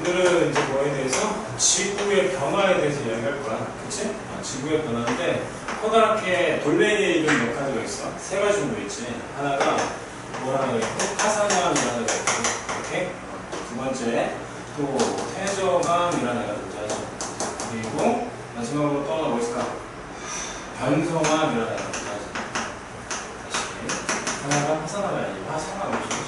오늘은 이제 뭐에 대해서 지구의 변화에 대해서 이야기할 거야. 그치? 지구의 변화인데 커다랗게 돌멩이의 이름 몇 가지가 있어. 세 가지 정도 있지. 하나가 뭐라고 했고 화산암이라는 애가 있고, 이렇게. 두 번째 또 퇴저암이라는 애가 존재하죠. 그리고 마지막으로 또 하나 뭐 있을까? 변성암이라는 애가 존재하죠. 다시 하나가 화산암이 아니고 화성암이죠.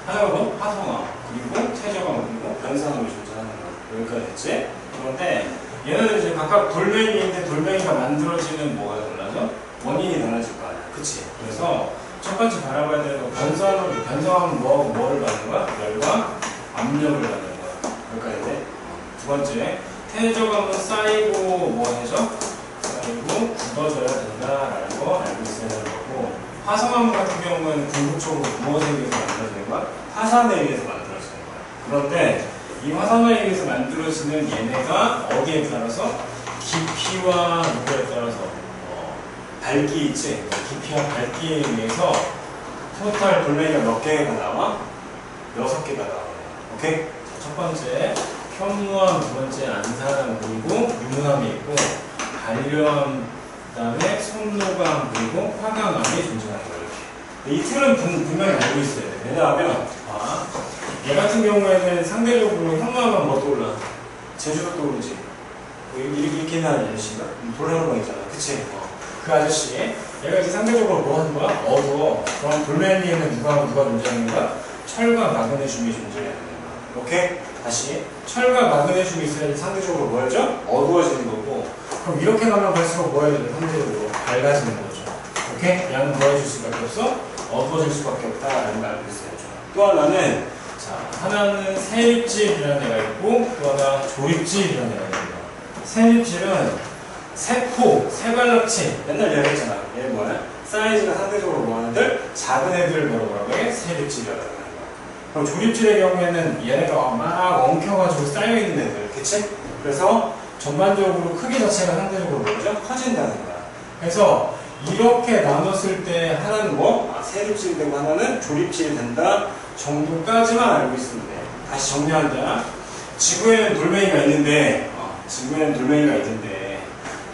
하나가 뭐? 화성암, 그리고 퇴저암, 그리고 변성암이 존재하는 거. 여기까지 됐지? 그런데 얘네들 이제 각각 돌멩이인데 돌멩이가 만들어지는 뭐가 달라져? 원인이 달라질 거 아니야. 그치? 그래서 첫 번째 바라봐야 되는 거 변성함은 뭐를 받는 거야? 열과 압력을 받는 거야. 여기까지 돼? 두 번째, 퇴저감은 쌓이고 뭐 해줘? 쌓이고 굳어져야 된다라는 거 알고 있어야 되는 거고, 화성암 같은 경우는 궁극적으로 무엇에 의해서 만들어지는 거야? 화산에 의해서 만들어지는 거야. 그런데 이 화산에 의해서 만들어지는 얘네가 어디에 따라서? 깊이와 누구에 따라서 밝기 있지? 깊이와 밝기에 의해서 토탈 돌멩이가 몇 개가 나와? 6개가 나와. 오케이? 자, 첫 번째 현무암, 두 번째 안산암, 그리고 유문암이 있고, 반려암, 그 다음에 손노감, 그리고 화강암이 존재하는 거예요. 이 틀은 분명히 알고 있어야 돼. 왜냐하면 얘 같은 경우에는 상대적으로 현무암은 뭐 떠올라? 제주도 떠오르지? 이렇게 하는 아저씨가? 볼라로방 있잖아. 그치? 그 아저씨, 얘가 이제 상대적으로 뭐 하는 거야? 어두워. 그럼 돌멩이에는 누가 존재하는 거야? 철과 마그네슘이 존재해야 되는 거야. 오케이? 다시. 철과 마그네슘이 있어야지 상대적으로 뭐였죠? 어두워지는 거고, 그럼 이렇게 가면 갈수록 뭐 해야 돼? 상대적으로 밝아지는 거죠. 오케이? 양은 더해질 수밖에 없어? 어두워질 수밖에 없다라는 걸 알고 있어야죠. 또 하나는, 자, 하나는 세입질이라는 애가 있고, 또 하나 조립질이라는 애가 있습니다. 세입질은 세포, 세발납치. 맨날 이야기했잖아. 얘 뭐야? 사이즈가 상대적으로 뭐하는들? 작은 애들을 뭐라고 해? 세입질이라고 하는 거야. 그럼 조립질의 경우에는 얘네가 막 엉켜가지고 쌓여있는 애들. 그치? 그래서 전반적으로 크기 자체가 상대적으로 뭐죠? 커진다는 거야. 그래서 이렇게 나눴을 때 하나는 뭐? 세입질이 되고 하나는 조립질이 된다 정도까지만 알고 있으면 돼. 다시 정리한다. 지구에는 돌멩이가 있는데,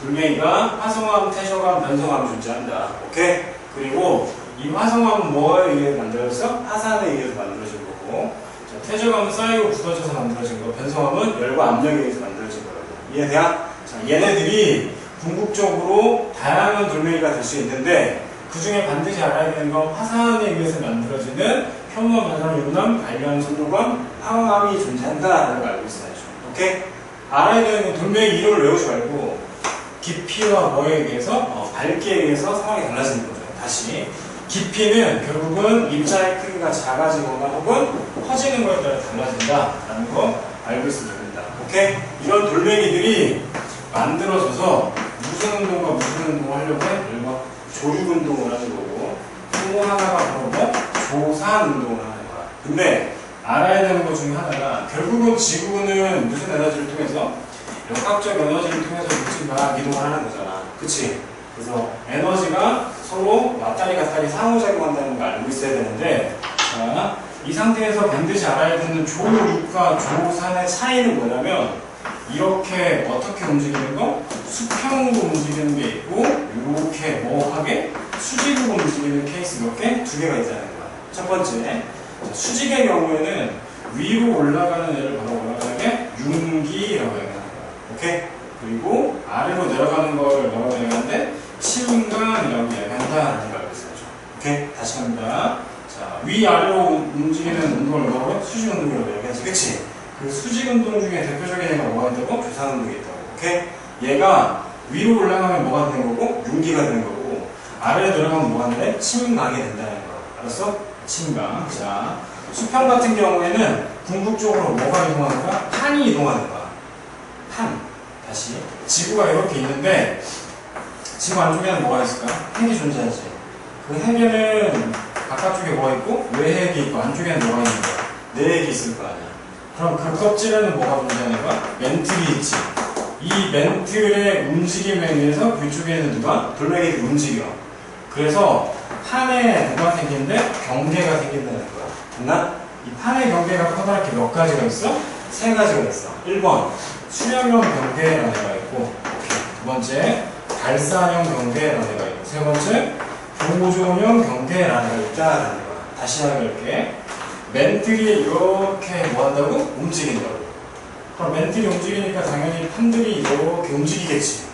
돌멩이가 화성암, 퇴저암, 변성암이 존재한다. 오케이? 그리고 이 화성암은 뭐에 의해서 만들어졌어? 화산에 의해서 만들어진 거고, 자, 퇴저암은 쌓이고 굳어져서 만들어진 거, 변성암은 열과 압력에 의해서 만들어진 거라고. 이해돼? 자, 얘네들이 궁극적으로 다양한 돌멩이가 될 수 있는데, 그 중에 반드시 알아야 되는 건 화산에 의해서 만들어지는 현무암, 안산암, 유문암, 반려암, 손노감, 화강암이 존재한다라는 걸 알고 있어야죠. 오케이? 알아야 되는 건 돌멩이 이름을 외우지 말고 깊이와 뭐에 의해서? 밝기에 의해서 상황이 달라지는 거죠. 다시. 깊이는 결국은 입자의 크기가 작아지거나 혹은 커지는 거에 따라 달라진다라는 거 알고 있으면 됩니다. 오케이? 이런 돌멩이들이 만들어져서 무슨 운동과 무슨 운동을 하려고 해? 조육 운동을 하는 거고, 또 하나가 바로 뭐? 조산 운동을 하는 거야. 근데 알아야 되는 것 중에 하나가, 결국은 지구는 무슨 에너지를 통해서? 역학적 에너지를 통해서 물질과 이동을 하는 거잖아. 그치? 그래서 에너지가 서로 왔다리 갔다리 상호작용한다는 걸 알고 있어야 되는데, 자, 이 상태에서 반드시 알아야 되는 조육과 조산의 차이는 뭐냐면, 이렇게 어떻게 움직이는 거? 수평으로 움직이는 게 있고, 이렇게 뭐하게? 수직으로 움직이는 케이스 몇 개? 2개가 있다는 거야. 첫 번째, 수직의 경우에는 위로 올라가는 애를 바로 올라가는 게 융기라고 얘기하는 거야. 오케이? 그리고 아래로 내려가는 걸 뭐라고 얘기하는데? 치운강이라고 얘기한다라는 걸 알고 있어야죠. 오케이? 다시 갑니다. 자, 위아래로 움직이는 운동을 뭐라고 해? 수직 운동이라고 얘기하지. 그치? 그 수직 운동 중에 대표적인 애가 뭐가 있다고? 조산 운동이 있다고. 오케이? 얘가 위로 올라가면 뭐가 되는 거고? 융기가 되는 거고, 아래로 내려가면 뭐가 되는? 치운강이 된다는 거. 알았어? 치운강. 자, 수평 같은 경우에는 궁극적으로 뭐가 이동하는 거야? 판이 이동하는 거야. 판. 다시. 지구가 이렇게 있는데, 지구 안쪽에는 뭐가 있을까? 핵이 존재하지. 그 핵에는 바깥쪽에 뭐가 있고, 외핵이 있고, 안쪽에는 뭐가 있는 거야? 내핵이 있을 거 아니야. 그럼 그 껍질에는 뭐가 존재하는 거야? 멘틀이 있지. 이 멘틀의 움직임에 의해서 그쪽에는 누가? 돌멩이들이 움직여. 그래서 판에 뭐가 생기는데? 경계가 생긴다는 거야. 됐나? 이 판의 경계가 커다랗게 몇 가지가 있어? 세 가지가 있어. 1번 수렴형 경계라는 애가 있고, 두 번째 발산형 경계라는 애가 있고, 세 번째 보존형 경계라는 애가 있다라는 거야. 다시 해볼게. 멘틀이 이렇게 뭐 한다고? 움직인다고. 그럼 멘틀이 움직이니까 당연히 판들이 이렇게 움직이겠지.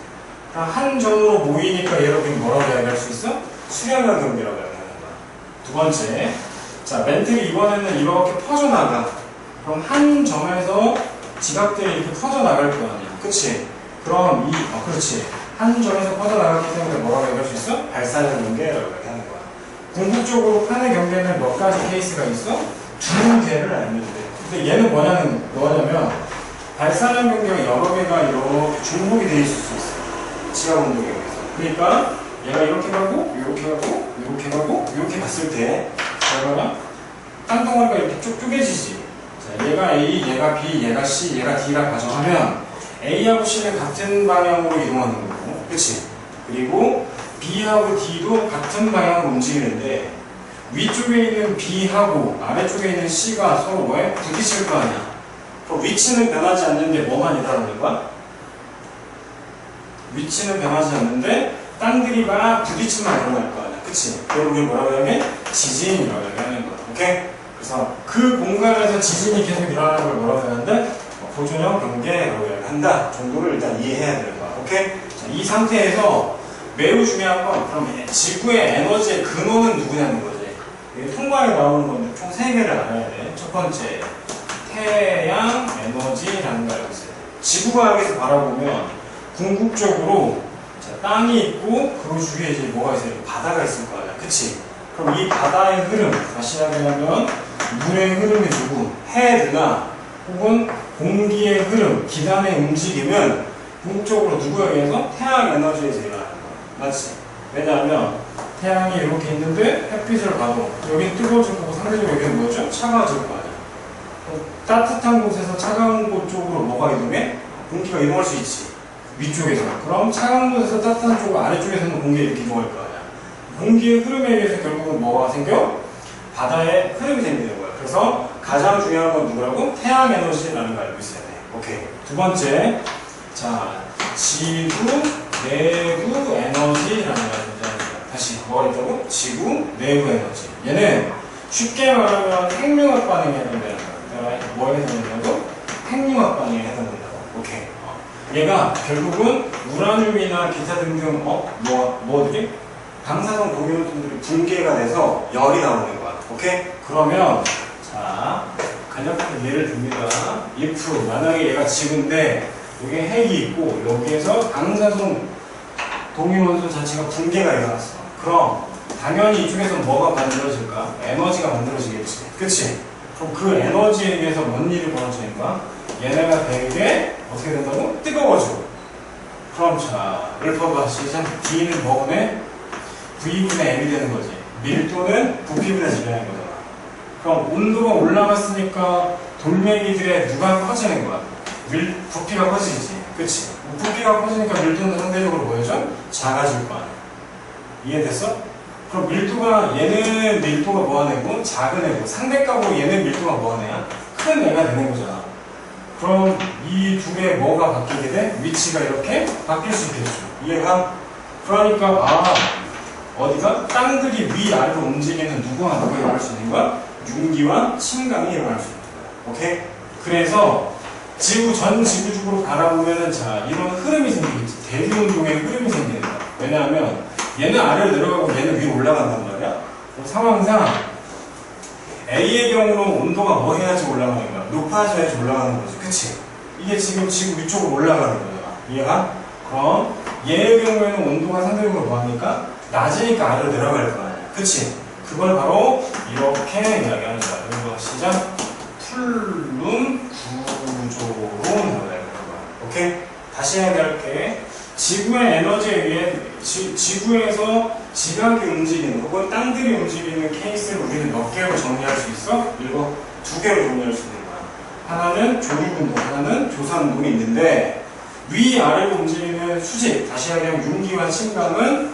그럼 한 점으로 모이니까 얘를 뭐라고 이야기할 수 있어? 수렴형 경계라고 이야기하는 거야. 두 번째, 자 멘틀이 이번에는 이렇게 퍼져나가. 그럼 한 점에서 지각들이 이렇게 퍼져나갈 거 아니야. 그치? 그럼 그렇지. 한 점에서 퍼져나갔기 때문에 뭐라고 얘기할 수 있어? 발산형 경계라고 이야기하는 거야. 궁극적으로 판의 경계는 몇 가지 케이스가 있어? 두 개를 알면 돼. 근데 얘는 뭐냐면 발산형 경계가 여러 개가 이렇게 중복이 돼 있을 수 있어. 지각 운동에 의해서. 그러니까 얘가 이렇게 가고 이렇게 가고 이렇게 가고 이렇게 갔을 때 그러면 땅덩어리가 이렇게 쭉 쪼개지지. 자, 얘가 A, 얘가 B, 얘가 C, 얘가 D라 가정하면 A하고 C는 같은 방향으로 이동하는 거고, 그치? 그리고 B하고 D도 같은 방향으로 움직이는데 위쪽에 있는 B하고 아래쪽에 있는 C가 서로 뭐에? 부딪힐 거 아니야. 그럼 위치는 변하지 않는데 뭐만 일어나는 거야? 위치는 변하지 않는데 땅들이 막 부딪히면 일어날 거 아니야. 그치? 그걸 우리 뭐라고 하면 지진이라고 하는 거야. 오케이? 그래서 그 공간에서 지진이 계속 일어나는 걸 뭐라고 하는데 보존형 경계라고 한다 정도를 일단 이해해야 되는 거야. 오케이? 자, 이 상태에서 매우 중요한 건 그럼 지구의 에너지의 근원은 누구냐는 거지. 이게 통과에 나오는 건데 총 3개를 알아야 돼. 첫 번째, 태양 에너지라는 걸 알고 있어요. 지구과학에서 바라보면 궁극적으로 땅이 있고 그 주위에 이제 뭐가 있어요? 바다가 있을 거 아니야. 그치? 그럼 이 바다의 흐름, 다시 이야기하면 물의 흐름이 누구? 해드나 혹은 공기의 흐름, 기단의 움직임은 궁극적으로 누구에 의해서? 태양 에너지에서 일어나는 거야. 맞지? 왜냐하면 태양이 이렇게 있는데 햇빛을 봐도 여긴 뜨거워질 거고 상대적으로 여기는 뭐죠? 차가워질 거 아니야. 따뜻한 곳에서 차가운 곳 쪽으로 뭐가 이동해? 공기가 이동할 수 있지. 위쪽에서. 그럼 차가운 곳에서 따뜻한 쪽 아래쪽에서는 공기가 이렇게 이동할 거 아니야. 공기의 흐름에 의해서 결국은 뭐가 생겨? 바다의 흐름이 생기는 거야. 그래서 가장 중요한 건 누구라고? 태양 에너지라는 걸 알고 있어야 돼. 오케이. 두 번째, 자 지구 내부 에너지라는 걸 다시 뭐가 있다고? 지구 내부 에너지. 얘는 쉽게 말하면 핵융합 반응에 해당되는 거야. 뭐에 해당된다고? 핵융합 반응에 해당된다고. 오케이. 얘가 결국은 우라늄이나 기타 등등 뭐들이? 방사성 동위원들이 붕괴가 돼서 열이 나오는 거야. 오케이? 그러면 자 간략하게 예를 듭니다. if 만약에 얘가 지구인데 여기에 핵이 있고 여기에서 방사성 동위원소 자체가 붕괴가 일어났어. 그럼 당연히 이쪽에서 뭐가 만들어질까? 에너지가 만들어지겠지. 그치? 그럼 그 에너지에 의해서 뭔 일이 벌어지는가? 얘네가 되게 어떻게 된다고? 뜨거워져. 그럼 자, 읽어봐. 시작. D는 뭐분의? V분의 M이 되는 거지. 밀도는 부피분의 질량인 거잖아. 그럼 온도가 올라갔으니까 돌멩이들의 누가 커지는 거야? 부피가 커지지. 그치? 부피가 커지니까 밀도는 상대적으로 뭐여져? 작아질 거 아니야. 이해됐어? 그럼 밀도가, 얘는 밀도가 뭐하는 애고? 작은 애고. 상대값으로 얘는 밀도가 뭐하는 애야? 큰 애가 되는 거잖아. 그럼 이 두 개 뭐가 바뀌게 돼? 위치가 이렇게 바뀔 수 있겠죠. 이해가? 그러니까 어디가? 땅들이 위아래로 움직이는 누구와 누가 일어날 수 있는 거야? 융기와 침강이 일어날 수 있는 거야. 오케이? 그래서 전 지구적으로 바라보면은 자 이런 흐름이 생기겠지. 대기운동의 흐름이 생기는 거야. 왜냐하면 얘는 아래로 내려가고 얘는 위로 올라간단 말이야. 상황상 A의 경우는 온도가 뭐 해야지 올라가는 거야? 높아져야지 올라가는 거지. 그치? 이게 지금 지구 위쪽으로 올라가는 거잖아. 이해가? 그럼 얘의 경우에는 온도가 상대적으로 뭐하니까? 낮으니까 아래로 내려갈 거 아니야. 그치? 그걸 바로 이렇게 이야기하는 거야. 그래서 시작. 풀룸 구조로 나와야 되는 거야. 오케이? 다시 이야기할게. 지구의 에너지에 의해 지구에서 지각이 움직이는 혹은 땅들이 움직이는 케이스를 우리는 몇 개로 정리할 수 있어? 이거 두 개로 정리할 수 있는 거야. 하나는 조류운동, 하나는 조산운동이 있는데 위아래로 움직이는 수직, 다시 이야기하면 융기와 침강은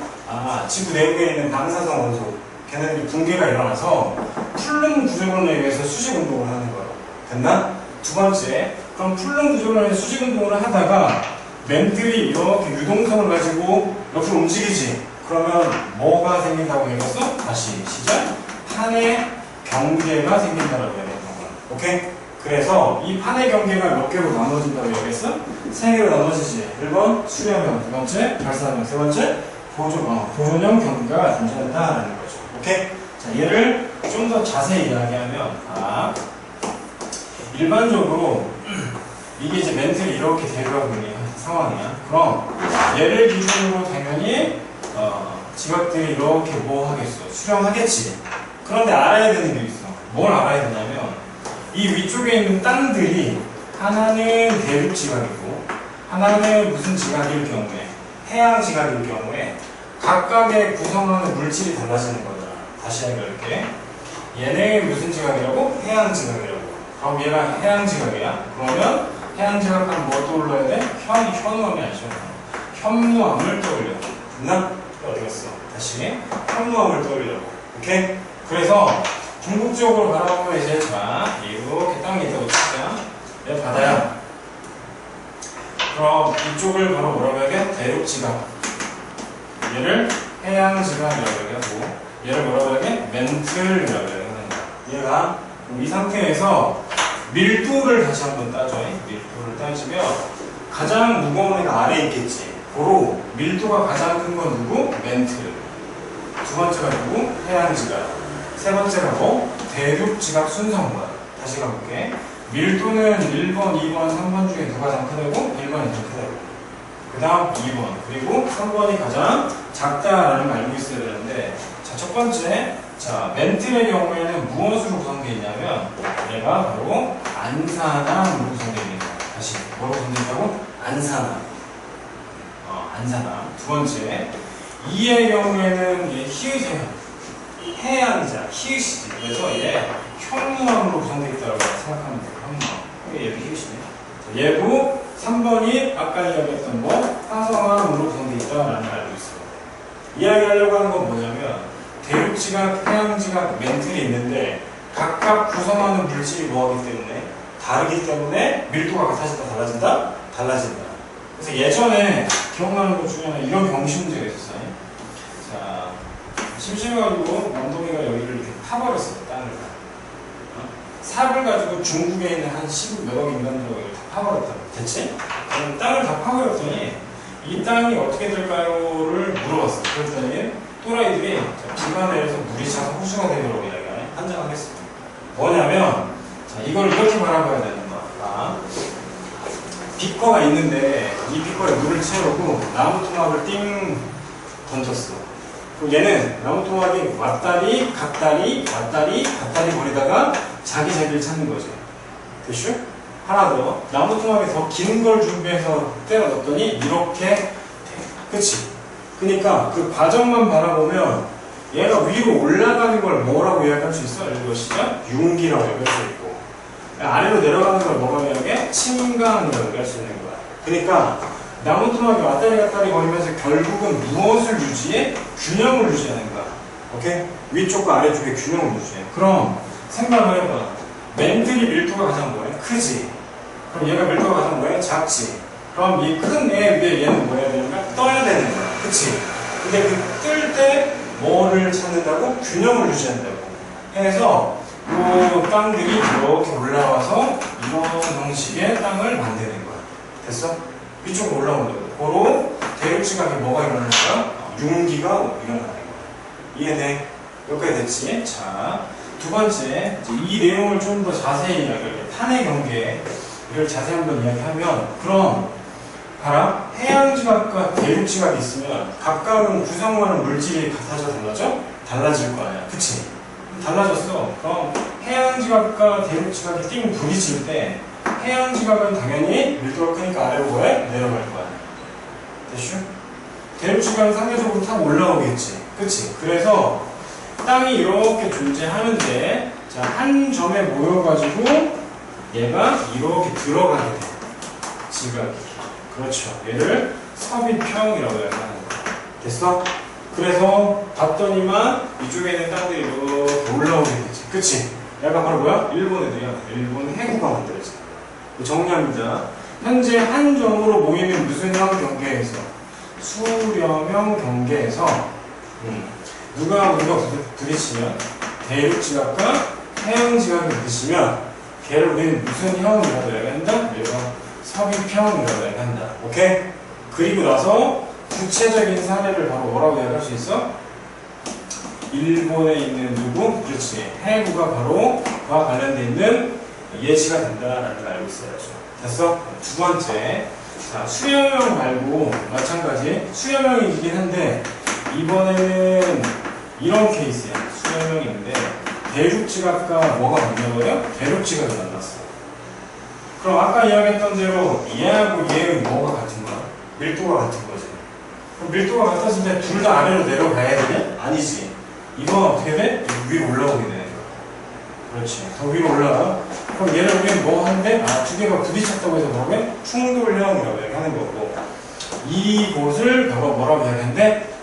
지구 내부에 있는 방사성 원소 걔네들이 붕괴가 일어나서 풀룸 구조론에 의해서 수직 운동을 하는 거야. 됐나? 두 번째 그럼 풀릉 구조론의 수직 운동을 하다가 멘틀이 이렇게 유동성을 가지고 옆으로 움직이지. 그러면 뭐가 생긴다고 얘기했어? 다시 시작. 판의 경계가 생긴다고 얘기했던 거야. 오케이? 그래서 이 판의 경계가 몇 개로 나눠진다고 얘기했어? 3개로 나눠지지. 1번 수렴형, 2번째 발사형, 3번째 보존형 경계가 존재한다라는 거죠. 오케이? 자, 얘를 좀 더 자세히 이야기하면, 일반적으로 이게 이제 멘틀이 이렇게 대두하고 있는 상황이야. 그럼 얘를 기준으로 당연히 지각들이 이렇게 뭐 하겠어? 수렴하겠지. 그런데 알아야 되는 게 있어. 뭘 알아야 되냐면 이 위쪽에 있는 땅들이 하나는 대륙 지각이고 하나는 무슨 지각일 경우에 해양 지각일 경우에 각각의 구성하는 물질이 달라지는 거잖아. 다시 해볼게. 얘는 무슨 지각이라고? 해양 지각이라고. 그럼 얘가 해양 지각이야. 그러면 해양 지각하면 뭐 떠올려야 돼? 현무암이 아니죠. 현무암을 떠올려. 됐나? 어디 갔어? 다시 현무암을 떠올리라고. 오케이? 그래서 중국적으로 바라보면 이제 자 이렇게 땅이 있다고 칩시다. 얘 바다야. 그럼 이쪽을 바로 뭐라고 해야 대륙 지각. 얘를 해양 지각이라고 얘기하고 얘를 뭐라고 해야 멘틀이라고 얘기하는 거야. 얘가 이 상태에서 밀도를 다시 한번 따져. 밀도를 따지면 가장 무거운 애가 아래에 있겠지. 고로 밀도가 가장 큰 건 누구? 멘틀. 두 번째가 누구? 해양 지각. 세 번째가 뭐? 대륙 지각 순서인 거야. 다시 가볼게. 밀도는 1번, 2번, 3번 중에 누가 가장 크다고? 1번이 더 크다고. 그 다음 2번. 그리고 3번이 가장 작다라는 걸 알고 있어야 되는데, 자, 첫 번째. 자, 멘틀의 경우에는 무엇으로 구성되어 있냐면, 얘가 바로 안산암으로 구성되어 있는 거야. 다시. 뭐로 구성되어 있다고? 안산암. 안산암. 두 번째. 2의 경우에는 얘 히읗이에요. 해양이잖아. 히읗이지. 그래서 얘 현무암으로 구성되어 있다고 생각하면 돼. 현무암. 얘도 히읗이네. 얘도 3번이 아까 이야기했던 뭐 화성암으로 구성되어 있다라는 걸 알고 있어. 이야기하려고 하는 건 뭐냐면 대륙지각, 해양지각, 멘틀이 있는데 각각 구성하는 물질이 뭐하기 때문에 다르기 때문에 밀도가 같아진다, 달라진다? 달라진다. 그래서 예전에 기억나는 것 중에 하나 이런 경시 문제가 있었어요. 자, 심심해가지고 남동이가 여기를 이렇게 파버렸어, 땅을. 삽을 가지고 중국에 있는 한 10몇억 인간들을 여기를 다 파버렸다고. 됐지? 그럼 땅을 다 파버렸더니 이 땅이 어떻게 될까요?를 물어봤어. 그랬더니 또라이들이 비가 내려서 물이 차서 호수가 되도록 이야기하네. 한장하겠습니다. 뭐냐면, 자, 이걸 이렇게 바라봐야 되는 거야. 비커가 있는데 이 비커에 물을 채우고 나무 토막을 띵 던졌어. 그럼 얘는 나무 토막이 왔다리 갔다리 왔다리 갔다리 거리다가 자기를 찾는 거지. 됐슈? 하나 더. 나무 토막에 더 긴 걸 준비해서 때려 넣었더니 이렇게 돼. 그치? 그러니까 그 과정만 바라보면 얘가 위로 올라가는 걸 뭐라고 이야기할 수 있어? 이것이죠? 융기라고 얘기할 수 있고 아래로 내려가는 걸 뭐라고 이야기해? 침강이라고 얘기할 수 있는 거야. 그러니까 나무 토막이 왔다리 갔다리 거리면서 결국은 무엇을 유지해? 균형을 유지하는 거야. 오케이? 위쪽과 아래쪽의 균형을 유지해. 그럼 생각을 해봐. 멘틀이 밀도가 가장 뭐해? 크지? 그럼 얘가 밀도가 가장 뭐해? 작지? 그럼 이 큰 애 위에 얘는 뭐 해야 되는가? 떠야 되는 거야. 그치? 근데 그 뜰 때 뭐를 찾는다고? 균형을 유지한다고. 해서 그 땅들이 이렇게 올라와서 이런 형식의 땅을 만드는 거야. 됐어? 위쪽으로 올라온다고. 고로 대륙지각에 뭐가 일어나는 거야? 융기가 일어나는 거야. 이해돼? 여기까지 됐지? 자, 두 번째. 이 내용을 좀 더 자세히 이야기할게. 탄의 경계를 자세히 한번 이야기하면, 그럼 봐라. 해양지각과 대륙지각이 있으면 각각은 구성하는 물질이 같아져 달라져? 달라질 거 아니야. 그치? 달라졌어. 그럼 해양지각과 대륙지각이 띵 부딪힐 때 해양지각은 당연히 밀도가 크니까 아래로 뭐해? 내려갈 거야. 됐슈? 대륙지각은 상대적으로 탁 올라오겠지. 그치? 그래서 땅이 이렇게 존재하는데 자, 한 점에 모여가지고 얘가 이렇게 들어가게 돼. 지각이. 그렇죠. 얘를 섭입형이라고 하는 거야. 됐어? 그래서 봤더니만 이쪽에 있는 땅들이 이렇게 올라오게 되지. 그치? 얘가 바로 뭐야? 일본 애들이야. 일본 해구가 만들어져. 정리합니다. 현재 한 점으로 모이는 무슨 형 경계에서 수렴형 경계에서 누가 부딪히면 대륙지각과 해양지각이 부딪히면 걔를 우리는 무슨 형이라고 얘기한다? 얘가 섭입형이라고 얘기한다. 오케이? 그리고 나서 구체적인 사례를 바로 뭐라고 얘기할 수 있어? 일본에 있는 누구? 그렇지. 해구가 바로 그와 관련돼 있는 예시가 된다라는 걸 알고 있어야죠. 됐어? 두 번째. 자, 수렴형 말고 마찬가지. 수렴형이긴 한데 이번에는 이런 케이스야. 수렴형인데 대륙지각과 뭐가 만나버려? 대륙지각이 만났어. 그럼 아까 이야기했던 대로 얘하고 얘의 뭐가 같은 거야? 밀도가 같은 거지. 그럼 밀도가 같았을 때 둘 다 아래로 내려가야 되냐? 아니지. 이건 어떻게 돼? 위로 올라오게 되는 거야. 그렇지. 더 위로 올라가. 그럼 얘를 우리는 뭐 하는데? 아, 두 개가 부딪혔다고 해서 뭐라고? 충돌형이라고 얘기하는 거고. 이곳을 바로 뭐라고 이야기하는데?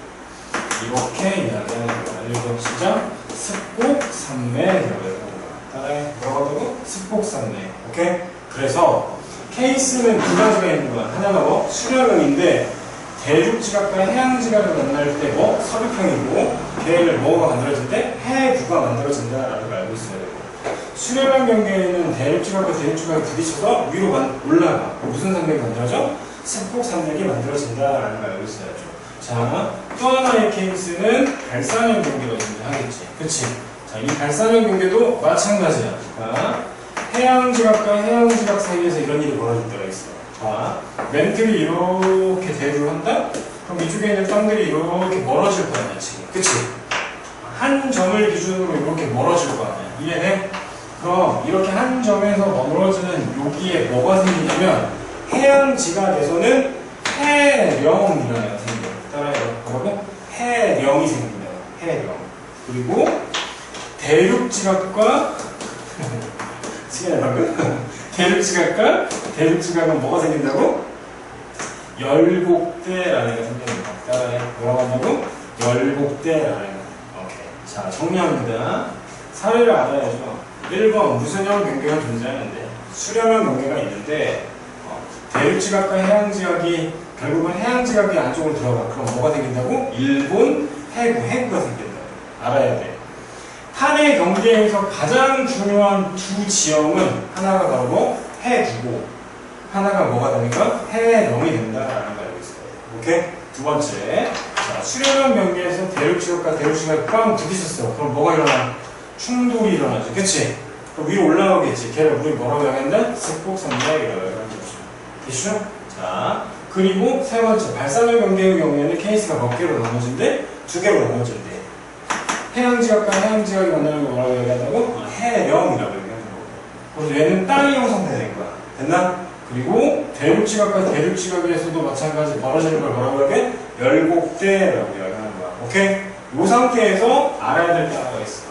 이렇게 이야기하는 거야. 알려줘. 시작. 습곡산매라고 얘기하는 거야. 따라해. 뭐라고 하고? 습곡산매. 오케이? 그래서 케이스는 두 가지가 있는 거야. 하나가 뭐? 수렴형인데 대륙지각과 해양지각을 만날 때 뭐? 섭입형이고 걔를 뭐가 만들어질 때? 해구가 만들어진다라는 걸 알고 있어야 되고 수렴형 경계에는 대륙지각과 대륙지각이 부딪혀서 위로 올라가. 무슨 산맥이 만들어져? 습곡산맥이 만들어진다라는 걸 알고 있어야죠. 자, 또 하나의 케이스는 발산형 경계가 존재하겠지. 그치? 자, 이 발산형 경계도 마찬가지야. 자, 해양지각과 해양지각 사이에서 이런 일이 벌어질 때가 있어. 자, 맨들이 이렇게 대류를 한다? 그럼 이쪽에 있는 땅들이 이렇게 멀어질 거 아니야, 지금. 그치? 한 점을 기준으로 이렇게 멀어질 거 아니야. 이해돼? 그럼 이렇게 한 점에서 멀어지는 여기에 뭐가 생기냐면 해양지각에서는 해령이라는 애가 생겨. 따라해요. 뭐라고? 해령이 생긴다. 해령. 그리고 대륙지각과 시간이 방금? 대륙지각과 대륙지각은 뭐가 생긴다고? 열곡대라는 애가 생깁니다. 따라해. 뭐라고 한다고? 열곡대라는 애가. 오케이. 자, 정리합니다. 사례를 알아야죠. 1번 무슨형 경계가 존재하는데 수렴형 경계가 있는데 대륙지각과 해양지각이 결국은 해양지각이 안쪽으로 들어가. 그럼 뭐가 생긴다고? 일본 해구가 생긴다. 알아야 돼. 탄의 경계에서 가장 중요한 두 지형은 하나가 바로 뭐? 해구고 하나가 뭐가 되니까? 해령이 된다라는 걸 알고 있어요. 오케이? 두 번째. 자, 수렴형 경계에서 대륙지각과 대륙지각이 꽝 부딪혔어. 그럼 뭐가 일어나? 충돌이 일어나지. 그치? 그럼 위로 올라가겠지. 걔를 우리 뭐라고 하겠는데? 습곡산맥이라고 하겠죠. 됐죠? 자, 그리고 세 번째. 발산형 경계의 경우에는 케이스가 몇 개로 나눠진대? 두 개로 나눠진대. 해양지각과 해양지각이 만나는 거 뭐라고 얘기한다고? 해령이라고 얘기하는 거고. 그래서 얘는 땅이 형성되는 거야. 됐나? 그리고 대륙지각과 대륙지각에서도 마찬가지 벌어지는 걸 뭐라고 얘기해? 열곡대라고 얘기하는 거야. 오케이? 이 상태에서 알아야 될 게 하나가 있어.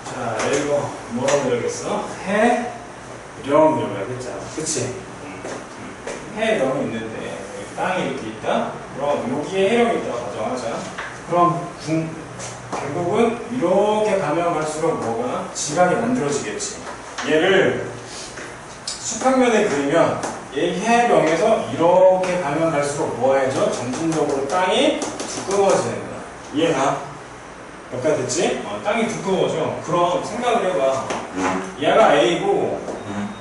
자, 이거 뭐라고 얘기했어? 해령이라고 얘기했잖아. 그치? 해령이 있는데 땅이 이렇게 있다? 그럼 여기에 해령이 있다고 가정하자. 그럼 결국은 이렇게 가면 갈수록 뭐가? 지각이 만들어지겠지. 얘를 수평면에 그리면 이 해령에서 이렇게 가면 갈수록 뭐해져? 점진적으로 땅이 두꺼워지는 거야. 이해가? 몇 가지 됐지? 땅이 두꺼워져. 그럼 생각을 해봐. 얘가 A고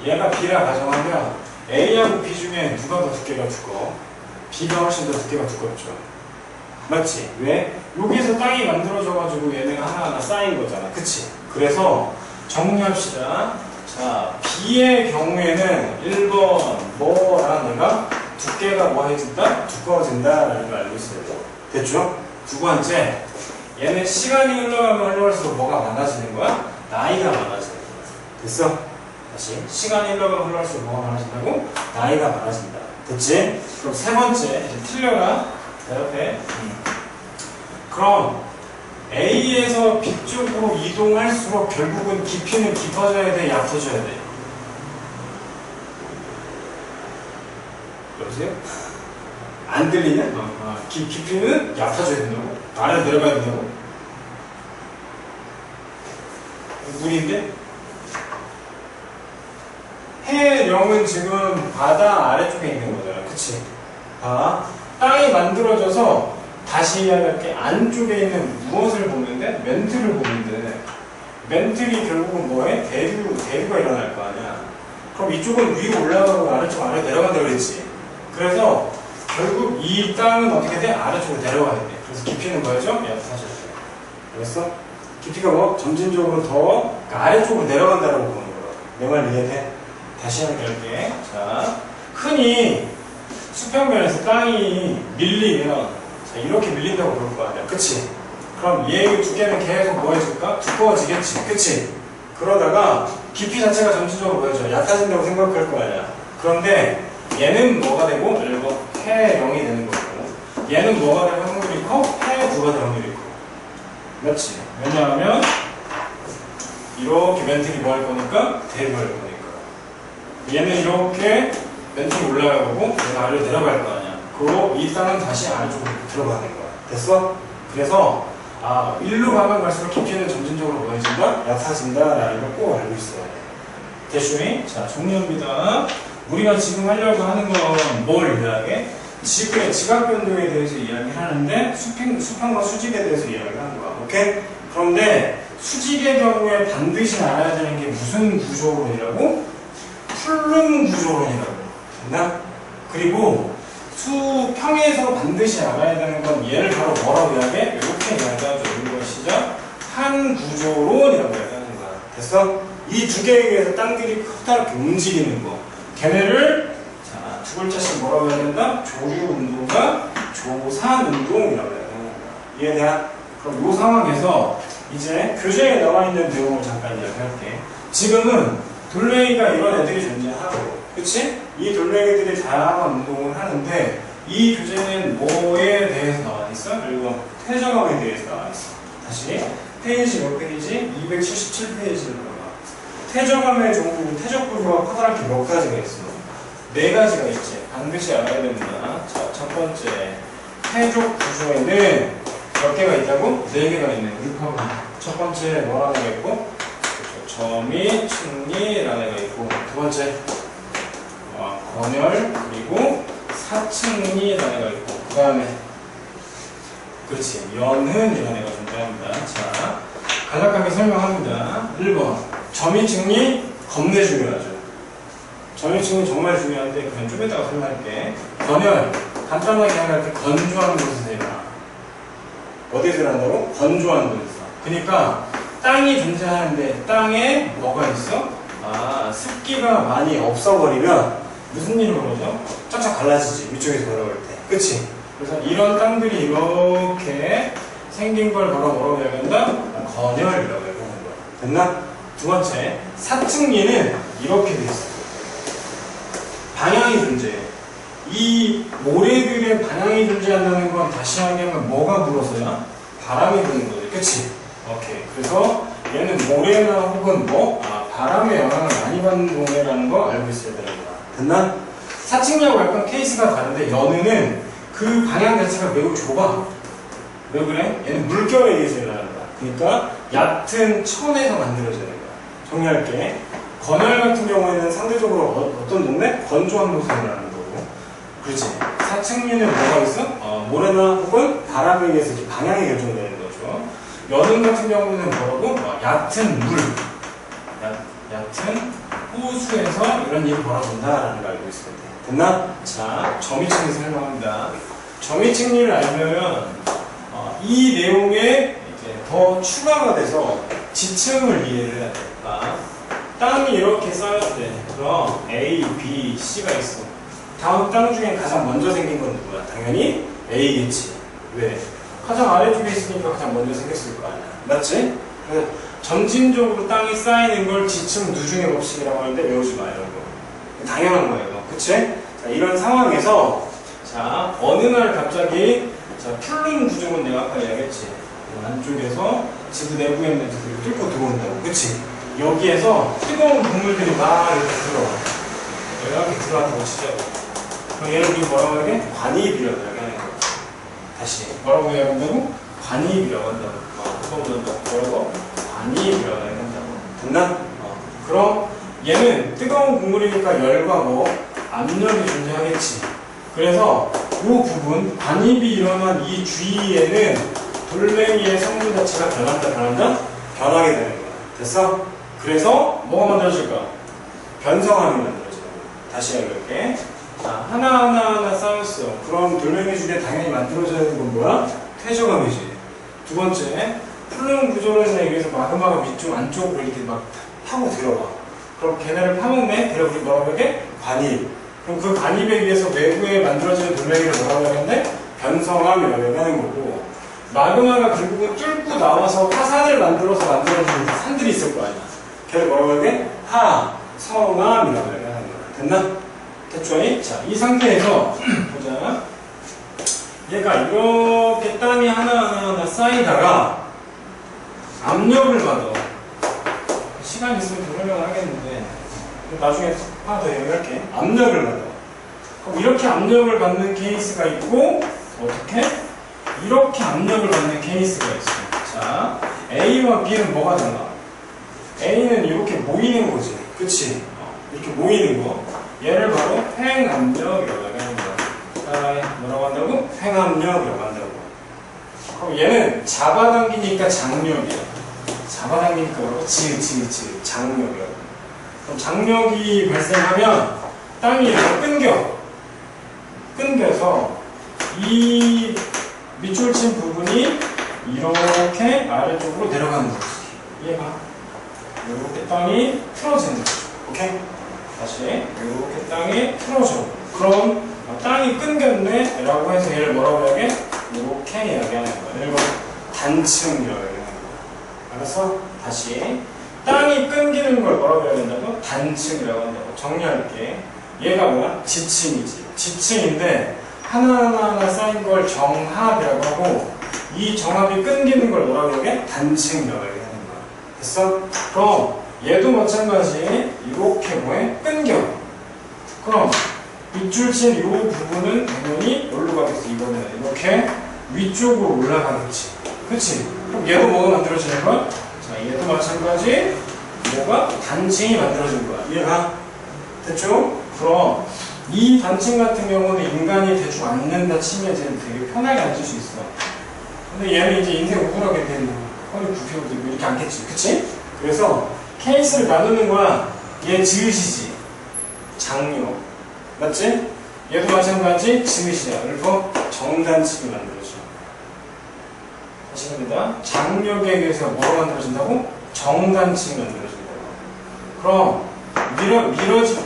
얘가 B라 가정하면 A하고 B 중에 누가 더 두께가 두꺼워? B가 훨씬 더 두께가 두껍죠. 맞지? 왜? 여기서 땅이 만들어져가지고 얘네가 하나하나 쌓인 거잖아. 그치? 그래서 정리합시다. 자, B의 경우에는 1번 뭐라는 얘가 두께가 뭐 해진다? 두꺼워진다라는 걸 알고 있어야 돼. 됐죠? 두 번째, 얘는 시간이 흘러가면 흘러갈수록 뭐가 많아지는 거야? 나이가 많아지는 거야. 됐어? 다시. 시간이 흘러가면 흘러갈수록 뭐가 많아진다고? 나이가 많아진다. 됐지? 그럼 세 번째, 이제 틀려라. 내 옆에. 그럼 A에서 B 쪽으로 이동할수록 결국은 깊이는 깊어져야 돼? 얕아져야 돼? 여보세요? 안 들리냐? 깊이는 얕아져야 된다고? 아래로 내려가야 된다고? 물인데? 해령은 지금 바다 아래쪽에 있는 거잖아. 그치? 봐. 땅이 만들어져서 다시 이야기할게. 안쪽에 있는 무엇을 보는데? 멘틀을 보는데. 멘틀이 결국은 뭐해? 대류가 일어날 거 아니야. 그럼 이쪽은 위로 올라가고 아래쪽 아래 내려간다 그랬지. 그래서 결국 이 땅은 어떻게 돼? 아래쪽으로 내려가야 돼. 그래서 깊이는 뭐였죠? 사실. 알았어? 깊이가 뭐? 점진적으로 더 그러니까 아래쪽으로 내려간다라고 보는 거야. 내 말 이해돼? 다시 할게. 자, 흔히 수평면에서 땅이 밀리면 자, 이렇게 밀린다고 그럴 거 아니야. 그치? 그럼 얘 두 개는 계속 뭐 해줄까? 두꺼워지겠지. 그치? 그러다가 깊이 자체가 점진적으로 보여줘. 얕아진다고 생각할 거 아니야. 그런데 얘는 뭐가 되고? 예를 들어 해 0이 되는 거고 얘는 뭐가 될 확률이 커? 해 9가 될 확률이 커. 맞지? 왜냐하면 이렇게 멘틀이 뭐 할 거니까? 대류할 거니까. 얘는 이렇게 멘틀이 올라갈 거고 얘가 아래로 내려갈 거 아니야. 그리고 이 땅은 다시 아래쪽으로 들어가는 거야. 됐어? 그래서 일로 가면 갈수록 깊이는 점진적으로 보여진다? 얕아진다? 라는 걸 꼭 알고 있어야 돼. 대충이? 자, 정리합니다. 우리가 지금 하려고 하는 건 뭘 이야기해? 지구의 지각 변동에 대해서 이야기를 하는데 수평과 수직에 대해서 이야기를 하는 거야. 오케이? 그런데 수직의 경우에 반드시 알아야 되는 게 무슨 구조론이라고? 플룸 구조론이라고. 됐나? 그리고 수평에서 반드시 알아야 되는 건 얘를 바로 뭐라고 이야기해? 이렇게 이야기하죠. 이것이자 한 구조론이라고 이야기하는 거야. 됐어? 이 두 개에 의해서 땅들이 커다랗게 움직이는 거. 걔네를 자, 두 글자씩 뭐라고 해야 된다? 조류 운동과 조산 운동이라고 해야 되는 거야. 이해돼? 그럼 이 상황에서 이제 교재에 나와 있는 내용을 잠깐 이야기할게. 지금은 돌멩이가 이런 애들이 존재하고, 그치? 이 돌멩이들이 다양한 운동을 하는데, 이 교재는 뭐에 대해서 나와 있어? 그리고 퇴적암에 대해서 나와 있어. 다시, 페이지 몇 페이지? 277페이지를 봐봐. 퇴적암의 종류, 퇴적 구조가 커다랗게 몇 가지가 있어? 네 가지가 있지. 반드시 알아야 됩니다. 자, 첫 번째. 퇴적 구조에는 몇 개가 있다고? 네 개가 있네. 우리 봐봐. 첫 번째 뭐라는 애가 있고? 점이, 측리라는 애가 있고, 두 번째 건열, 그리고 사측리라는 애가 있고, 그 다음에 그렇지, 연흔이라는 애가 존재합니다. 자, 간략하게 설명합니다. 1번 점이, 측리 겁내 중요하죠. 점이, 측리 정말 중요한데 그냥 좀 이따가 설명할게. 건열, 간단하게 생각할 때 건조한 곳에서 일어나. 어디서 일어난다고? 건조한 곳에서. 그러니까 땅이 존재하는데 땅에 뭐가 있어? 습기가 많이 없어버리면 무슨 일이 벌어져? 쫙쫙 갈라지지. 위쪽에서 걸어올 때. 그치? 그래서 이런 땅들이 이렇게 생긴 걸 바로 뭐라고 이야기한다? 건열이라고 얘기하는 거야. 됐나? 두 번째, 사측리는 이렇게 돼 있어. 방향이 존재해. 이 모래들의 방향이 존재한다는 건 다시 하면 뭐가 불어서야? 바람이 부는 거지. 그치? 오케이. 그래서 얘는 모래나 혹은 바람의 영향을 많이 받는 동네라는 거 알고 있어야 되는 거야. 됐나? 사측리하고 약간 케이스가 다른데 연우는 그 방향 자체가 매우 좁아. 왜 그래? 얘는 물결에 의해서 일어나는 거야. 그러니까 얕은 천에서 만들어지는 거야. 정리할게. 건열 같은 경우에는 상대적으로 어떤 동네? 건조한 곳에서 일어나는 거고. 그렇지. 사측리는 뭐가 있어? 모래나 혹은 바람에 의해서 방향이 결정되는 거죠. 연운 같은 경우는 뭐라고? 얕은 물, 얕은 호수에서 이런 일이 벌어진다라는 걸 알고 있을 때. 됐나? 자, 점이측리 설명합니다. 점이측리를 알면 이 내용에 이제 더 추가가 돼서 지층을 이해를 해야 될까? 땅이 이렇게 쌓였대. 그럼 A, B, C가 있어. 다음 땅 중에 가장 먼저 생긴 건 누구야? 당연히 A겠지. 왜? 가장 아래쪽에 있으니까 가장 먼저 생겼을 거 아니야. 맞지? 그래서 점진적으로 땅이 쌓이는 걸 지층 누중의 법칙이라고 하는데 외우지 마요. 이거. 당연한 거예요. 그치? 자, 이런 상황에서 자, 어느 날 갑자기 자, 플룸 구조는 내가 아까 이야기했지. 안쪽에서 지구 내부에 있는 애들이 뚫고 들어온다고. 그치? 여기에서 뜨거운 동물들이 막 이렇게 들어와. 이렇게 들어와서 치자고. 그럼 얘를 우리 뭐라고 하게? 관이입이라고 이야기하는 거야. 다시 뭐라고 이야기한다고? 관이입이라고 한다고. 뭐라고? 관이입이라고 이야기한다고. 됐나? 그럼 얘는 뜨거운 국물이니까 열과 뭐 압력이 존재하겠지. 그래서 이 부분, 반입이 일어난 이 주위에는 돌멩이의 성분 자체가 변한다? 변하게 되는 거야. 됐어? 그래서 뭐가 만들어질까? 변성함이 만들어져. 다시 해볼게. 자, 하나하나 쌓였어. 그럼 돌멩이 중에 당연히 만들어지는 건 뭐야? 퇴적암이지. 두 번째, 플룸 구조론에 의해서 마그마가 위쪽 안쪽으로 이렇게 막 파고 들어가. 그럼 걔네를 파먹네? 그래 우리 뭐라고 하게? 반입. 그럼 그 반입에 의해서 외부에 만들어지는 돌멩이를 뭐라고 하겠네? 변성함이라고 하는 거고, 마그마가 결국은 뚫고 나와서 화산을 만들어서 만들어지는 산들이 있을 거 아니야. 걔를 뭐라고 하게? 하성암이라고 하는 거야. 됐나? 됐죠? 자, 이 상태에서 보자. 얘가 이렇게 땅이 하나하나 쌓이다가 압력을 받아. 시간 있으면 더 설명을 하겠는데 나중에 하나 더 얘기할게. 압력을 받아. 그럼 이렇게 압력을 받는 케이스가 있고, 어떻게? 이렇게 압력을 받는 케이스가 있어. 자, A와 B는 뭐가 달라? A는 이렇게 모이는 거지. 그치? 이렇게 모이는 거. 얘를 바로 횡압력이라고 하는 거야. 뭐라고 한다고? 횡압력이라고 한다고. 그럼 얘는 잡아당기니까 장력이야. 잡아당기니까 뭐라고? 장력이라고. 그럼 장력이 발생하면 땅이 이렇게 끊겨서 이 밑줄 친 부분이 이렇게 아래쪽으로 내려가는 거지. 이해가? 이렇게 땅이 틀어지는 거지. 오케이? 다시 이렇게 땅이 틀어져. 그럼 땅이 끊겼네 라고 해서 얘를 뭐라고 이야기해? 이렇게 이야기하는 거야. 이걸 단층이라고 이야기하는 거야. 알았어? 다시 땅이 끊기는 걸 뭐라고 이야기한다고? 단층이라고 한다고. 정리할게. 얘가 뭐야? 지층이지. 지층인데 하나하나 쌓인 걸 정합이라고 하고, 이 정합이 끊기는 걸 뭐라고 이야기해? 단층이라고 이야기하는 거야. 됐어? 그럼 얘도 마찬가지. 이렇게 뭐해? 끊겨. 그럼 밑줄 친 이 부분은 당연히 뭘로 가겠어? 이거는 이렇게 위쪽으로 올라가겠지. 그치? 그럼 얘도 뭐가 만들어지는 거야? 자, 얘도 마찬가지. 뭐가? 단층이 만들어진 거야. 이해가? 됐죠? 그럼 이 단층 같은 경우는 인간이 대충 앉는다 치면 쟤는 되게 편하게 앉을 수 있어. 근데 얘는 이제 인생 우울하게 되는 허리 굽히고 들고 이렇게 앉겠지. 그치? 그래서 케이스를 나누는 거야. 얘 지읒이지. 장력. 맞지? 얘도 마찬가지 지읒이야. 그리고 정단층이 만들어져. 다시 합니다. 장력에 의해서 뭐가 만들어진다고? 정단층이 만들어진다고. 그럼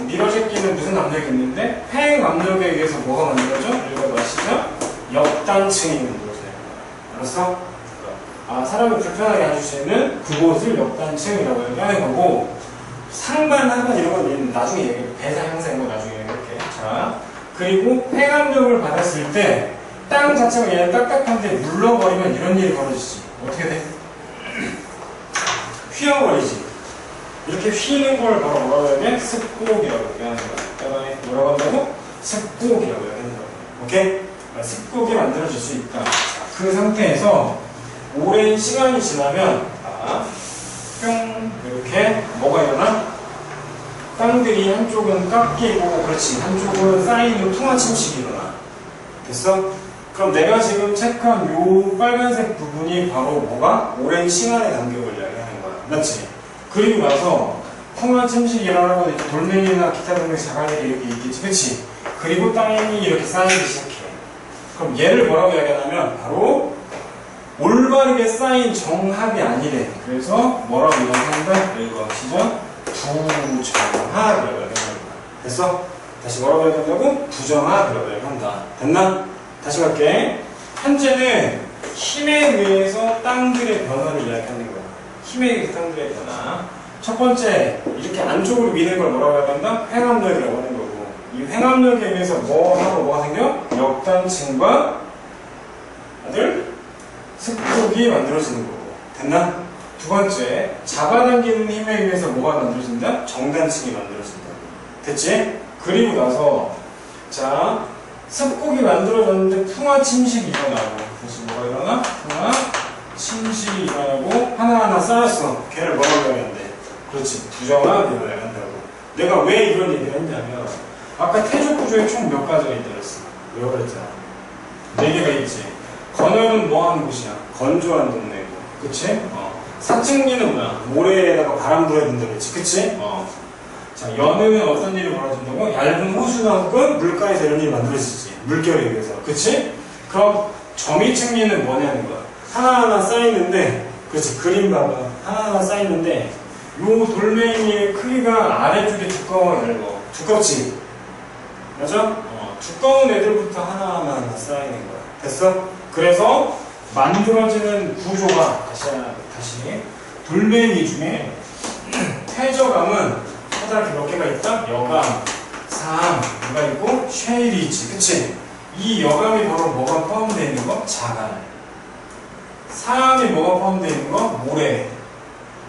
밀어제끼는 무슨 압력이 있는데, 횡 압력에 의해서 뭐가 만들어져? 읽어보시죠. 역단층이 만들어져요. 알았어? 사람을 불편하게 해줄 수 있는 그곳을 역단층이라고 얘기하는 거고, 상반, 하반 이런 건 나중에 얘기해. 배사 형상 이런 거 나중에 얘기할게. 자, 그리고 횡압력을 받았을 때 땅 자체가 얘는 딱딱한데 물러버리면 이런 일이 벌어지지. 어떻게 돼? 휘어버리지. 이렇게 휘는 걸 바로 뭐라고 해야 돼? 습곡이라고 얘기하는 거야. 뭐라고 한다고? 습곡이라고 얘기하는 거야. 오케이? 습곡이 만들어질 수 있다. 그 상태에서 오랜 시간이 지나면 뿅 이렇게 뭐가 일어나? 땅들이 한쪽은 깎이고, 그렇지, 한쪽은 쌓이는 풍화 침식이 일어나. 됐어? 그럼 내가 지금 체크한 요 빨간색 부분이 바로 뭐가? 오랜 시간의 간격을 이야기하는 거야. 맞지? 그리고 나서 풍화 침식이 일어나고 이제 돌멩이나 기타 등의 자갈들이 이렇게 있겠지. 그치? 그리고 땅이 이렇게 쌓이기 시작해. 그럼 얘를 뭐라고 이야기하냐면 바로 올바르게 쌓인 정합이 아니래. 그래서 뭐라고 이야기한다? 이거 시죠? 부정합이라고 이야기한다. 됐어? 다시 뭐라고 이야기한다고? 부정합이라고 이야기한다. 됐나? 다시 갈게. 현재는 힘에 의해서 땅들의 변화를 이야기하는 거야. 힘에 의해서 땅들의 변화. 첫 번째, 이렇게 안쪽으로 미는 걸 뭐라고 이야기한다? 횡압력이라고 하는 거고, 이 횡압력에 의해서 뭐가 생겨? 역단층과 습곡이 만들어지는 거고. 됐나? 두 번째, 잡아당기는 힘에 의해서 뭐가 만들어진다? 정단층이 만들어진다. 됐지? 그리고 나서 자, 습곡이 만들어졌는데 풍화 침식이 일어나고, 그래서 뭐가 일어나? 풍화 침식이 일어나고 하나하나 쌓였어. 걔를 뭐라고 해야 돼? 그렇지, 부정합이라고 한다고. 내가 왜 이런 얘기를 했냐면 아까 태조 구조에 총 몇 가지가 있다고 했어. 왜 그랬잖아. 4개가 있지. 건열은 뭐 하는 곳이야? 건조한 동네고. 그치? 사층리는 뭐야? 모래에다가 바람 불어야 된다고 그랬지. 그치? 자, 연에는 어떤 일이 벌어진다고? 얇은 호수만큼 물가에서 이런 일이 만들어지지. 물결에 의해서. 그치? 그럼 점이층리는 뭐냐는 거야. 하나하나 쌓이는데, 그렇지. 그림 봐봐. 하나하나 쌓이는데, 요 돌멩이의 크기가 아래쪽에 두꺼워, 얇어. 두껍지? 맞아? 두꺼운 애들부터 하나하나 쌓이는 거야. 됐어? 그래서 만들어지는 구조가, 다시. 돌멩이 중에 퇴적암은 커다랗게 몇 개가 있다? 여감, 사암, 뭐가 있고? 쉐일이 있지. 그치? 이 여감이 바로 뭐가 포함되어 있는 거? 자갈. 사암이 뭐가 포함되어 있는 거? 모래.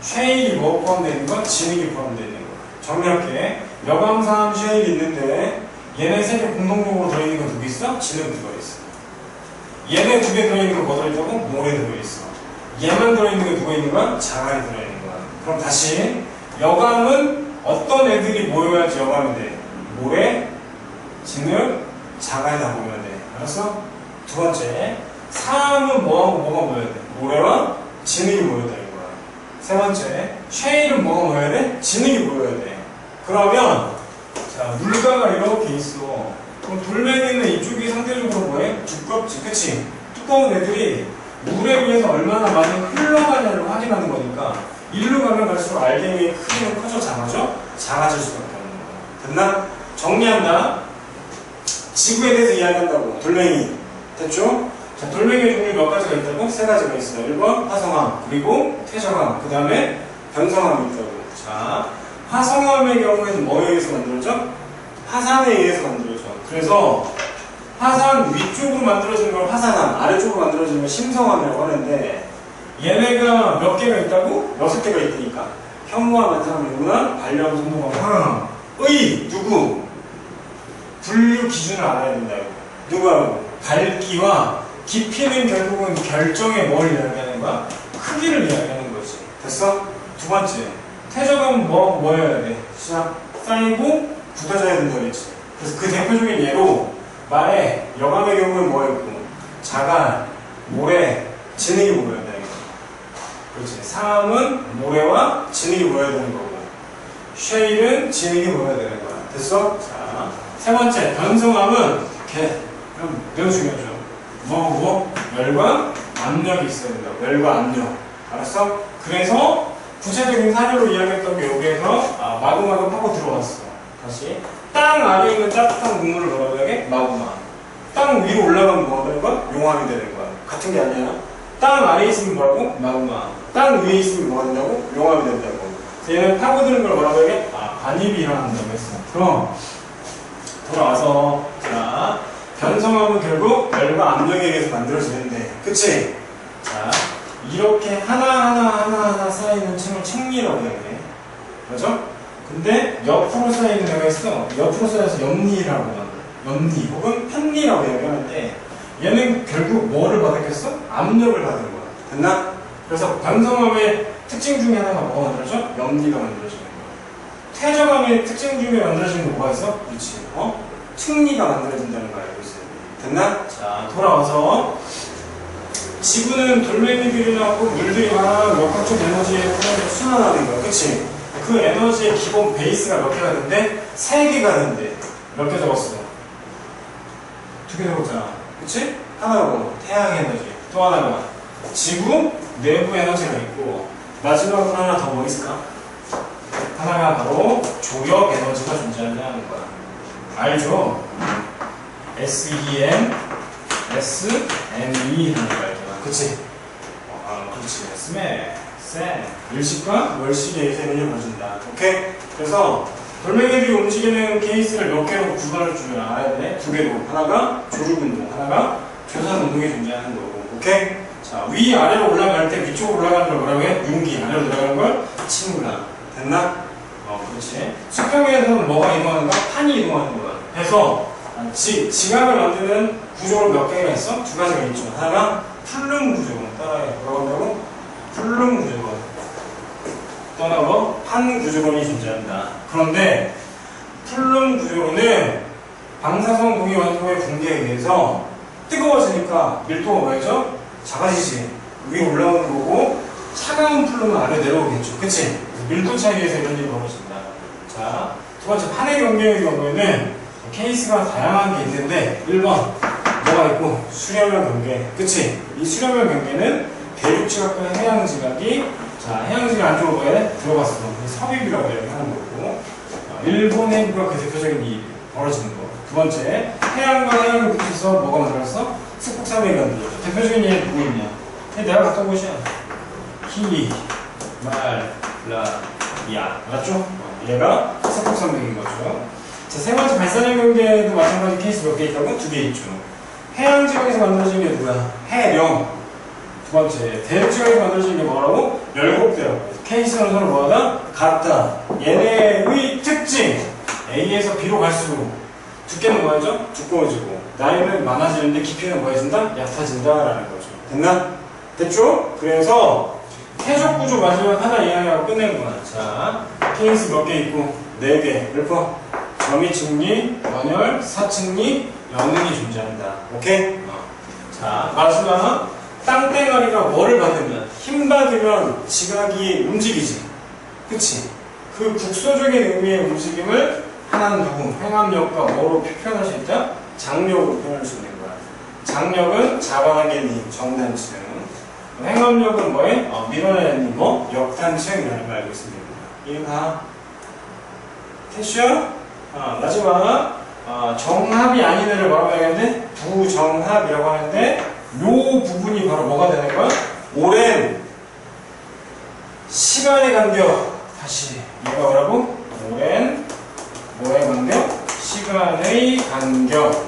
쉐일이 뭐가 포함되어 있는 거? 진흙이 포함되어 있는 거. 정리할게. 여감, 사암, 쉐일이 있는데 얘네 3개 공동적으로 들어있는 거 2개 있어? 진흙 들어있어. 얘네 2개 들어있는 거 뭐 들어있다고? 모래 들어있어. 얘만 들어있는 게 누가 있는 거야? 자갈이 들어있는 거야. 그럼 다시 여감은 어떤 애들이 모여야지 여감이 돼? 모래, 진흙, 자갈이 다 모여야 돼. 알았어? 두 번째, 사암은 뭐하고 뭐가 모여야 돼? 모래와 진흙이 모여야 되는 거야. 세 번째, 쉐일은 뭐가 모여야 돼? 진흙이 모여야 돼. 그러면 자, 물가가 이렇게 있어. 그럼 돌멩이는 이쪽이 상대적으로 뭐해? 두껍지, 그치? 두꺼운 애들이 물에 비해서 얼마나 많이 흘러가냐를 확인하는 거니까 일로 가면 갈수록 알갱이의 크기는 커져 작아져? 작아질 수밖에 없는 거야. 됐나? 정리한다. 지구에 대해서 이야기한다고. 돌멩이. 됐죠? 자, 돌멩이의 종류 몇 가지가 있다고? 3가지가 있어. 1번 화성암, 그리고 퇴적암, 그 다음에 변성암이 있다고. 자, 화성암의 경우에는 뭐에 의해서 만들어져? 화산에 의해서 만들어져. 그래서 화산 위쪽으로 만들어지는 걸 화산암, 아래쪽으로 만들어지는 걸 심성암이라고 하는데 얘네가 몇 개가 있다고? 6개가 있으니까 현무암, 만성암, 유구암, 발령, 성동암, 황암. 의! 누구? 분류 기준을 알아야 된다고. 누구하고? 밝기와 깊이는 결국은 결정의 뭘 이야기하는 거야? 크기를 이야기하는 거지. 됐어? 두 번째, 퇴적암은 뭐여야 돼? 시작. 쌓이고 굳어져야 된다고 했지. 그래서 그 대표적인 예로 말에 여감의 경우는 뭐였고? 자갈, 모래, 진흙이 모여야 되는 거야. 그렇지. 사암은 모래와 진흙이 모여야 되는 거고, 쉐일은 진흙이 모여야 되는 거야. 됐어? 자, 세 번째, 변성암은 매우 중요하죠. 열과 압력이 있어야 된다. 열과 압력. 알았어? 그래서 구체적인 사료로 이야기했던 게 여기에서 마구마구 파고 들어왔어. 다시. 땅 아래에 있는 따뜻한 국물을 뭐라고 해야 마구마. 땅 위로 올라가면 뭐가 되는 거야? 용암이 되는 거야. 같은 게 아니야. 땅 아래에 있으면 뭐라고? 마구마. 땅 위에 있으면 뭐가 된다고? 용암이 된다고. 그래서 얘는 파고드는 걸 뭐라고 해야 반입이 일어난다고 했어. 그럼 돌아와서 자, 변성암은 결국 열과 압력에 의해서 만들어지는데, 그치? 자, 이렇게 하나하나 쌓이는 층을 층리라고 해야 돼. 그렇죠? 근데 옆으로 쌓이는 애가 있어. 옆으로 쌓여서 옆리라고 하는 옆리 혹은 편리라고 이야기하는데 얘는 결국 뭐를 받았겠어? 압력을 받은 거야. 됐나? 그래서 변성암의 특징 중에 하나가 뭐가 만들어져? 옆리가 만들어지는 거야. 퇴적암의 특징 중에 만들어지는 게 뭐가 있어? 그렇지. 층리가 만들어진다는 거 알고 있어요. 됐나? 자, 돌아와서 지구는 돌멩이들이 나오고 물들이 막 역학적 에너지에 순환하는 거야. 그치? 그 에너지의 기본 베이스가 몇 개가 된대? 3개가 된대. 몇 개 적었어? 2개 적었잖아. 그치? 하나가 뭐? 태양 에너지. 또 하나가 지구 내부 에너지가 있고, 마지막으로 하나 더 뭐 있을까? 하나가 바로 조력 에너지가 존재한다는 거야. 알죠? SEM, SME 하는 거 알잖아. 그치? 그렇지. SME, SEM. 일식과 월식에 의해서 에너지를 벌어진다. 오케이? 그래서 돌멩이들이 움직이는 케이스를 몇 개로 구분할 줄 알아야 돼. 2개로. 하나가 조류운동, 하나가 교산운동이 존재하는 거고. 오케이? 자, 위아래로 올라갈 때 위쪽으로 올라가는 걸 뭐라고 해? 융기. 아래로 들어가는 걸 침구나. 됐나? 그렇지. 수평에서는 뭐가 이동하는가? 판이 이동하는 거야. 그래서 지각을 만드는 구조로 몇 개가 있어? 2가지가 있죠. 하나가 풀름 구조건. 따라해. 뭐라고 한다고? 풀름 구조건. 또 또는 뭐 판 구조론이 존재한다. 그런데 플룸 구조론은 방사성 동위 원소의 붕괴에 의해서 뜨거워지니까 밀도가 뭐였죠? 작아지지. 위에 올라오는 거고 차가운 플룸은 아래 내려오겠죠. 그치? 밀도 차이에서 이런 일이 벌어진다. 자, 두 번째 판의 경계의 경우에는 케이스가 다양한 게 있는데 1번 뭐가 있고 수렴형 경계. 그치? 이 수렴형 경계는 대륙 지각과 해양 지각이 자 해양 지각 안쪽으로 들어갔어. 섭입이라고 얘기하는 거고 일본 해구가 그 대표적인 일이 벌어지는 거. 두 번째 해양과 해양을 붙여서 뭐가 만들었어? 스폭산맥이 만들어져. 대표적인 예는 뭐 있냐? 내가 갔던 곳이야. 히, 말, 라, 야. 알았죠? 얘가 스폭산맥인 거죠. 자, 세 번째 발산형 경계도 마찬가지 케이스 몇 개 있다고? 2개 있죠. 해양 지역에서 만들어진 게 누구야? 해령. 두 번째, 대륙 지역에서 만들어진 게 뭐라고? 열곡대라고. 케이스는 서로 뭐하다? 같다. 얘네의 특징. A에서 B로 갈수록 두께는 뭐하죠? 두꺼워지고 나이는 많아지는데 깊이는 뭐해진다? 얕아진다라는 거죠. 됐나? 됐죠? 그래서 해적 구조 마지막 하나 이야기하고 끝내는 거야. 자, 케이스 몇 개 있고 4개. 몇 점이측리, 원열, 사측리, 영능이 존재한다. 오케이? 자, 마지막 땅덩어리가 뭐를 받으면 힘 받으면 지각이 움직이지. 그치? 그 국소적인 의미의 움직임을 하나는 누구? 행압력과 뭐로 표현할 수 있다? 장력으로 표현할 수 있는 거야. 장력은 잡아당기는 힘, 정단층. 행압력은 뭐에? 밀어내는 힘, 뭐? 역단층이라는 걸 알고 있습니다. 이해가? 됐죠? 마지막 정합이 아닌 애를 뭐라고 하겠는데? 부정합이라고 하는데 요 부분이 바로 뭐가 되는 거야? 오랜 시간의 간격. 다시 얘가 뭐라고? 오랜 뭐의 간격? 시간의 간격.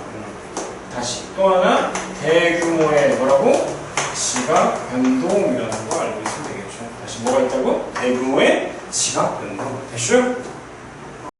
다시 또 하나 대규모의 뭐라고? 지각 변동이라는 거 알고 있으면 되겠죠. 다시 뭐가 있다고? 대규모의 지각 변동. 됐죠?